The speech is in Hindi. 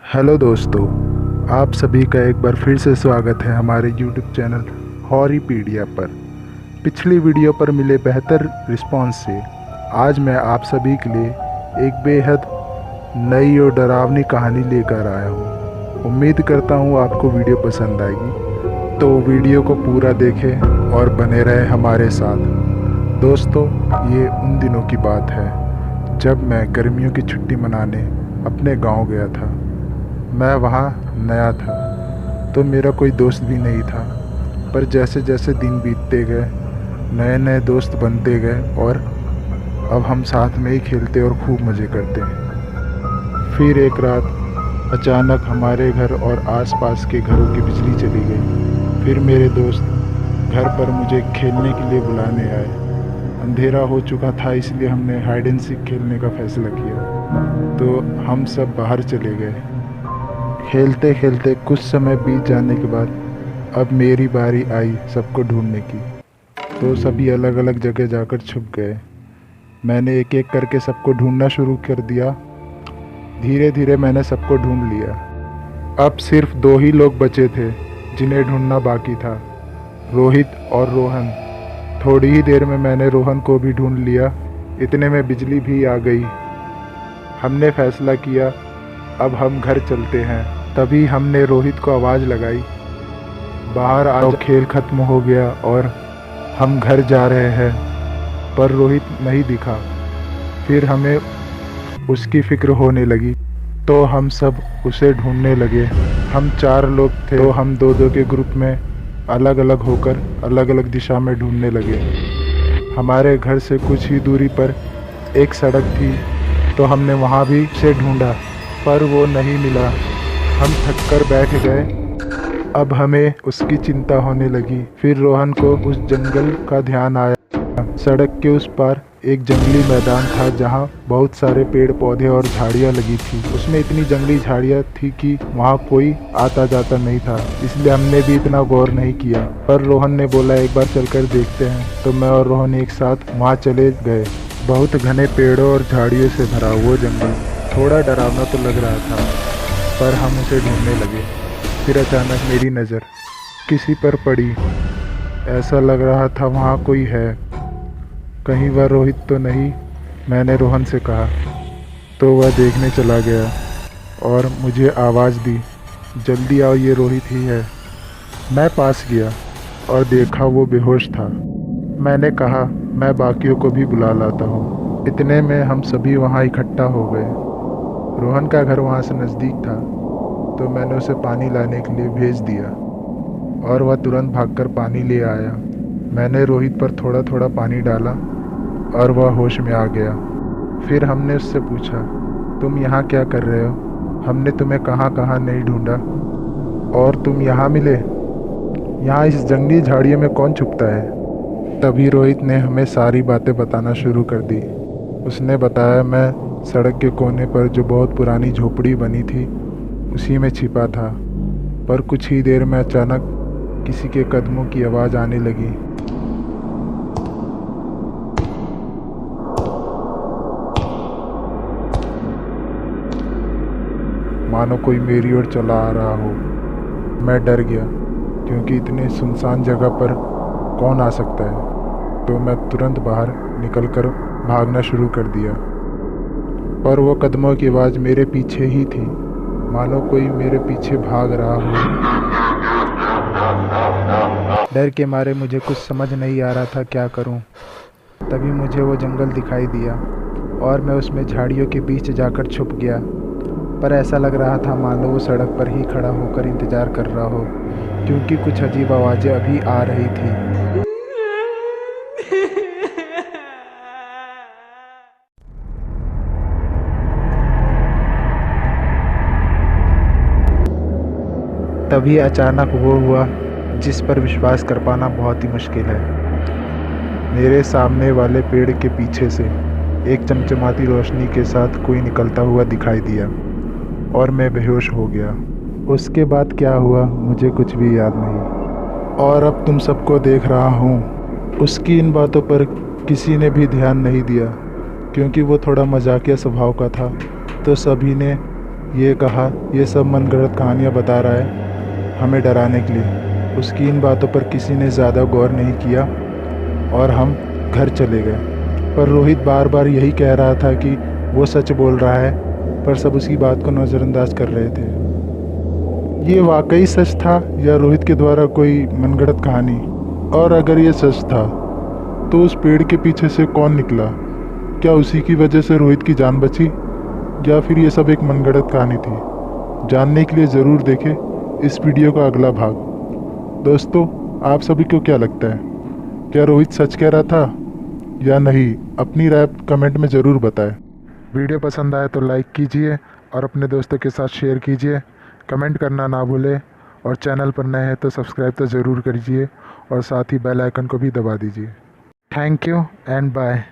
हेलो दोस्तों, आप सभी का एक बार फिर से स्वागत है हमारे यूट्यूब चैनल हॉरीपीडिया पर। पिछली वीडियो पर मिले बेहतर रिस्पांस से आज मैं आप सभी के लिए एक बेहद नई और डरावनी कहानी लेकर आया हूँ। उम्मीद करता हूँ आपको वीडियो पसंद आएगी, तो वीडियो को पूरा देखें और बने रहे हमारे साथ। दोस्तों, ये उन दिनों की बात है जब मैं गर्मियों की छुट्टी मनाने अपने गांव गया था। मैं वहाँ नया था तो मेरा कोई दोस्त भी नहीं था, पर जैसे जैसे दिन बीतते गए नए नए दोस्त बनते गए और अब हम साथ में ही खेलते और खूब मज़े करते हैं। फिर एक रात अचानक हमारे घर और आसपास के घरों की बिजली चली गई। फिर मेरे दोस्त घर पर मुझे खेलने के लिए बुलाने आए। अंधेरा हो चुका था, इसलिए हमने हाइड एंड सीक खेलने का फैसला किया। तो हम सब बाहर चले गए। खेलते खेलते कुछ समय बीत जाने के बाद अब मेरी बारी आई सबको ढूंढने की। तो सभी अलग अलग जगह जाकर छुप गए। मैंने एक एक करके सबको ढूंढना शुरू कर दिया। धीरे धीरे मैंने सबको ढूंढ लिया। अब सिर्फ दो ही लोग बचे थे जिन्हें ढूंढना बाकी था, रोहित और रोहन। थोड़ी ही देर में मैंने रोहन को भी ढूंढ लिया। इतने में बिजली भी आ गई। हमने फैसला किया अब हम घर चलते हैं। तभी हमने रोहित को आवाज़ लगाई, बाहर आओ, खेल ख़त्म हो गया और हम घर जा रहे हैं। पर रोहित नहीं दिखा। फिर हमें उसकी फ़िक्र होने लगी, तो हम सब उसे ढूंढने लगे। हम 4 लोग थे, तो हम दो दो के ग्रुप में अलग अलग होकर अलग अलग दिशा में ढूंढने लगे। हमारे घर से कुछ ही दूरी पर एक सड़क थी, तो हमने वहाँ भी उसे ढूंढा, पर वो नहीं मिला। हम थककर बैठ गए। अब हमें उसकी चिंता होने लगी। फिर रोहन को उस जंगल का ध्यान आया। सड़क के उस पार एक जंगली मैदान था जहाँ बहुत सारे पेड़ पौधे और झाड़ियाँ लगी थी। उसमें इतनी जंगली झाड़ियाँ थी कि वहाँ कोई आता जाता नहीं था, इसलिए हमने भी इतना गौर नहीं किया। पर रोहन ने बोला एक बार चलकर देखते हैं, तो मैं और रोहन एक साथ वहाँ चले गए। बहुत घने पेड़ों और झाड़ियों से भरा वो जंगल थोड़ा डरावना तो लग रहा था, पर हम उसे ढूंढने लगे। फिर अचानक मेरी नज़र किसी पर पड़ी। ऐसा लग रहा था वहाँ कोई है। कहीं वह रोहित तो नहीं? मैंने रोहन से कहा, तो वह देखने चला गया और मुझे आवाज़ दी, जल्दी आओ, ये रोहित ही है। मैं पास गया और देखा वो बेहोश था। मैंने कहा मैं बाकियों को भी बुला लाता हूँ। इतने में हम सभी वहाँ इकट्ठा हो गए। रोहन का घर वहाँ से नज़दीक था, तो मैंने उसे पानी लाने के लिए भेज दिया और वह तुरंत भागकर पानी ले आया। मैंने रोहित पर थोड़ा थोड़ा पानी डाला और वह होश में आ गया। फिर हमने उससे पूछा, तुम यहाँ क्या कर रहे हो? हमने तुम्हें कहाँ कहाँ नहीं ढूंढा और तुम यहाँ मिले। यहाँ इस जंगली झाड़ियों में कौन छुपता है? तभी रोहित ने हमें सारी बातें बताना शुरू कर दी। उसने बताया मैं सड़क के कोने पर जो बहुत पुरानी झोपड़ी बनी थी उसी में छिपा था। पर कुछ ही देर में अचानक किसी के कदमों की आवाज़ आने लगी। मानो कोई मेरी ओर चला आ रहा हो। मैं डर गया, क्योंकि इतने सुनसान जगह पर कौन आ सकता है। तो मैं तुरंत बाहर निकलकर भागना शुरू कर दिया। पर वो कदमों की आवाज़ मेरे पीछे ही थी, मानो कोई मेरे पीछे भाग रहा हो। डर के मारे मुझे कुछ समझ नहीं आ रहा था क्या करूं। तभी मुझे वो जंगल दिखाई दिया और मैं उसमें झाड़ियों के बीच जाकर छुप गया। पर ऐसा लग रहा था मानो वो सड़क पर ही खड़ा होकर इंतज़ार कर रहा हो, क्योंकि कुछ अजीब आवाज़ें अभी आ रही थी। तभी अचानक वो हुआ जिस पर विश्वास कर पाना बहुत ही मुश्किल है। मेरे सामने वाले पेड़ के पीछे से एक चमचमाती रोशनी के साथ कोई निकलता हुआ दिखाई दिया और मैं बेहोश हो गया। उसके बाद क्या हुआ मुझे कुछ भी याद नहीं। और अब तुम सबको देख रहा हूँ। उसकी इन बातों पर किसी ने भी ध्यान नहीं दिया, क्योंकि वो थोड़ा मजाकिया स्वभाव का था, तो सभी ने ये कहा ये सब मनगढ़ंत कहानियाँ बता रहा है हमें डराने के लिए। उसकी इन बातों पर किसी ने ज़्यादा गौर नहीं किया और हम घर चले गए। पर रोहित बार बार यही कह रहा था कि वो सच बोल रहा है, पर सब उसकी बात को नज़रअंदाज कर रहे थे। ये वाकई सच था या रोहित के द्वारा कोई मनगढ़ंत कहानी? और अगर ये सच था तो उस पेड़ के पीछे से कौन निकला? क्या उसी की वजह से रोहित की जान बची, या फिर ये सब एक मनगढ़ंत कहानी थी? जानने के लिए ज़रूर देखें इस वीडियो का अगला भाग। दोस्तों, आप सभी को क्या लगता है, क्या रोहित सच कह रहा था या नहीं? अपनी राय कमेंट में ज़रूर बताएं। वीडियो पसंद आए तो लाइक कीजिए और अपने दोस्तों के साथ शेयर कीजिए। कमेंट करना ना भूलें और चैनल पर नए हैं तो सब्सक्राइब तो ज़रूर कीजिए और साथ ही बेल आइकन को भी दबा दीजिए। Thank you and bye.